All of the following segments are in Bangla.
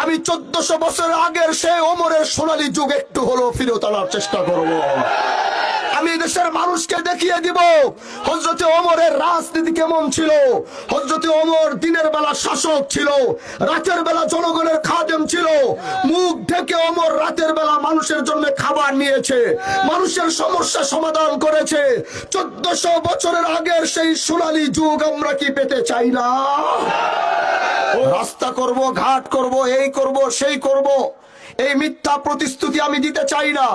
আমি 1400 বছর আগের সেই ওমরের সোনালী যুগ একটু হলো ফিরে আনার চেষ্টা করব। আমি দেশের মানুষকে দেখিয়ে দিব হযরতে ওমরের রাজনীতি কেমন ছিল। হযরতে ওমর দিনের বেলা শাসক ছিল, রাতের বেলা জনগণের খাদেম ছিল। মুখ ঢেকে ওমর রাতের বেলা মানুষের জন্য খাবার নিয়েছে, মানুষের সমস্যা সমাধান করেছে। 1400 বছরের আগের সেই সোনালী যুগ আমরা কি পেতে চাই না? রাস্তা করব, ঘাট করব, এই করব, সেই করব, এই মিথ্যা প্রতিশ্রুতি আমি দিতে চাই না।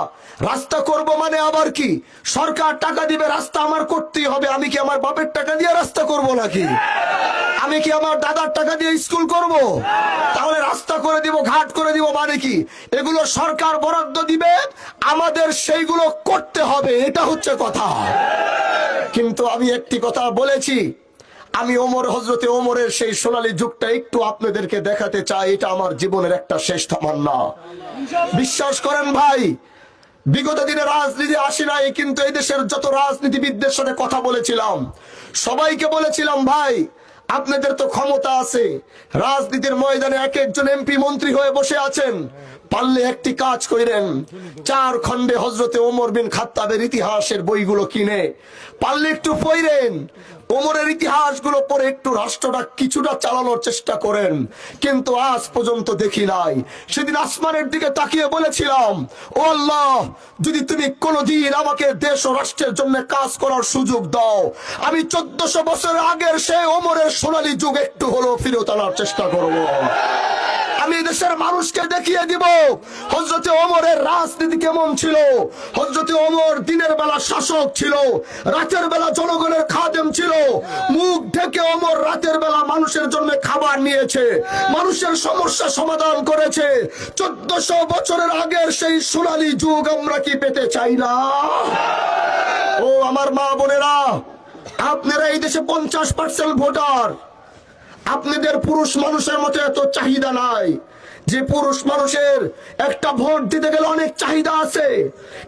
রাস্তা করব মানে আবার কি? সরকার টাকা দিবে, রাস্তা আমার করতেই হবে। আমি কি আমার বাপের টাকা দিয়ে রাস্তা করব নাকি? আমি কি আমার দাদার টাকা দিয়ে স্কুল করব? তাহলে রাস্তা করে দিব, ঘাট করে দিব মানে কি? এগুলো সরকার বরাদ্দ দিবে, আমাদের সেইগুলো করতে হবে, এটা হচ্ছে কথা। কিন্তু আমি একটি কথা বলেছি, আমি হযরতে ওমরের সেই সোনালী যুগটা একটু আপনাদেরকে দেখাতে চাই। এটা আমার জীবনের একটা শেষ তামান্না। বিশ্বাস করেন ভাই, বিগত দিনে রাজনীতি আসি নাই, কিন্তু এই দেশের যত রাজনীতিবিদদের সাথে কথা বলেছিলাম, সবাইকে বলেছিলাম ভাই আপনাদের তো ক্ষমতা আছে, রাজনীতির ময়দানে এক একজন এমপি মন্ত্রী হয়ে বসে আছেন, পারলে একটি কাজ করেন, 4 খণ্ডে হযরতে ওমর বিন খাত্তাবের ইতিহাসের বইগুলো কিনে পারলে একটু পড়েন। ওমরের ইতিহাসগুলো পড়ে একটু রাষ্ট্রটা কিছুটা চালানোর চেষ্টা করেন। কিন্তু আজ পর্যন্ত দেখি নাই। সেদিন আসমানের দিকে তাকিয়ে বলেছিলাম, ও আল্লাহ, যদি তুমি কোনোদিন আমাকে দেশ ও রাষ্ট্রের জন্য কাজ করার সুযোগ দাও, আমি 1400 বছর আগের সেই ওমরের সোনালী যুগ একটু হলো ফিরে আনার চেষ্টা করব। আমি দেশের মানুষকে দেখিয়ে দিব হযরতে ওমরের রাজনীতি কেমন ছিল। হযরতে ওমর দিনের বেলা শাসক ছিল, রাতের বেলা জনগণের খাদেম ছিল। মুখ ঢেকে ওমর রাতের বেলা মানুষের জন্য খাবার নিয়েছে, মানুষের সমস্যা সমাধান করেছে। 1400 বছরের আগের সেই সোনালী যুগ আমরা কি পেতে চাই না? ও আমার মা বোনেরা, আপনারা এই দেশে 50% ভোটার। আপনাদের পুরুষ মানুষের মতো এত চাহিদা নাই যে পুরুষ মানুষের একটা ভোট দিতে গেলে অনেক চাহিদা আছে,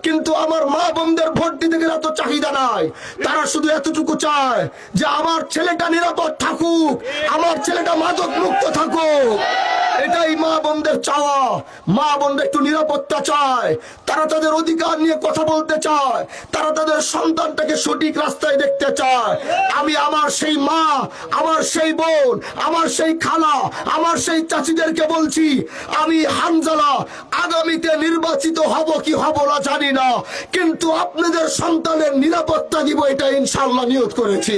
কিন্তু আমার মা বোনদের ভোট দিতে গেলে এত চাহিদা নাই। তারা শুধু এতটুকু চায় যে আমার ছেলেটা নিরাপদ থাকুক, আমার ছেলেটা মাদক মুক্ত থাকুক। এটাই মা বোনদের চাওয়া। মা বোনদের একটু নিরাপত্তা চায়, তারা তাদের অধিকার নিয়ে কথা বলতে চায়, তারা তাদের সন্তানটাকে সঠিক রাস্তায় দেখতে চায়। আমি আমার সেই মা, আমার সেই বোন, আমার সেই খালা, আমার সেই চাচিদেরকে বলছি, আমি হানজালা আগামীতে নির্বাচিত হব কি হব না জানি না, কিন্তু আপনাদের সন্তানের নিরাপত্তা দিব, এটা ইনশাআল্লাহ নিয়ত করেছি।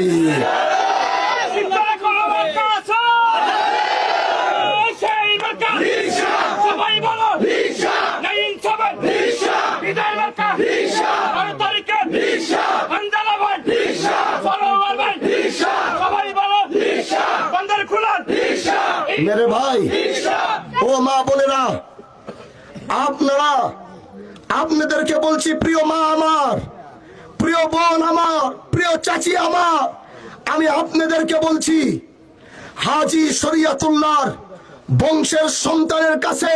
মেরে ভাই ও মা বোনেরা, আপনারা, আপনাদেরকে বলছি, প্রিয় মা আমার, প্রিয় বোন আমার, প্রিয় চাচি আমার, আমি আপনাদেরকে বলছি, হাজী শরিয়তুল্লাহর বংশের সন্তানের কাছে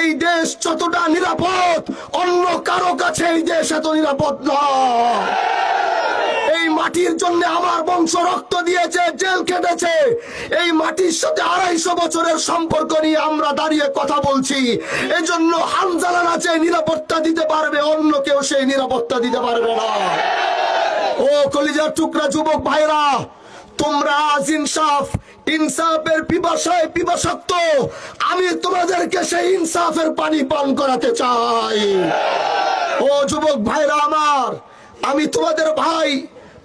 এই দেশ যতটা নিরাপদ, অন্য কারো কাছে এই দেশ এত নিরাপদ নয়। এই মাটির জন্য আমার বংশ রক্ত দিয়েছে, জেল কেটেছে। এই মাটির সাথে 250 বছরের সম্পর্ক নিয়ে আমরা দাঁড়িয়ে কথা বলছি। এজন্য হানজালা না যে নিরাপত্তা দিতে পারবে, অন্য কেউ সেই নিরাপত্তা দিতে পারবে না। ও কলিজার টুকরা যুবক ভাইরা, তোমরা আজ ইনসাফের পিপাসায় পিপাসাক্ত। আমি তোমাদেরকে সেই ইনসাফের পানি পান করাতে চাই। ও যুবক ভাইরা আমার, আমি তোমাদের ভাই,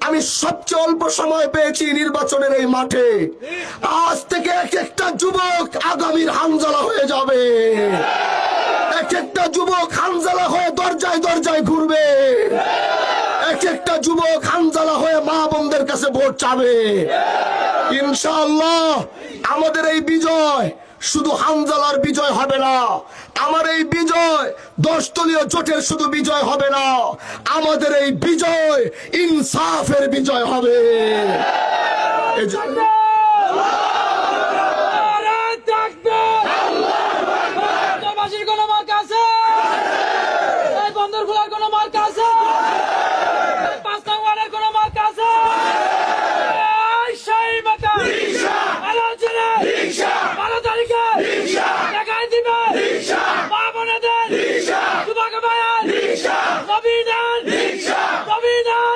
আমি সবচেয়ে অল্প সময় পেয়েছি নির্বাচনের এই মাঠে। আজ থেকে এক একটা যুবক আগামীর হানজালা হয়ে যাবে, এক একটা যুবক হানজালা হয়ে দরজায় দরজায় ঘুরবে, এক একটা যুবক হানজালা হয়ে মা বোনদের কাছে ভোট চাবে। ইনশাআল্লাহ আমাদের এই বিজয় শুধু হানজালার বিজয় হবে না, আমার এই বিজয় 10 দলীয় জোটের শুধু বিজয় হবে না, আমাদের এই বিজয় ইনসাফের বিজয় হবে। রিকশা না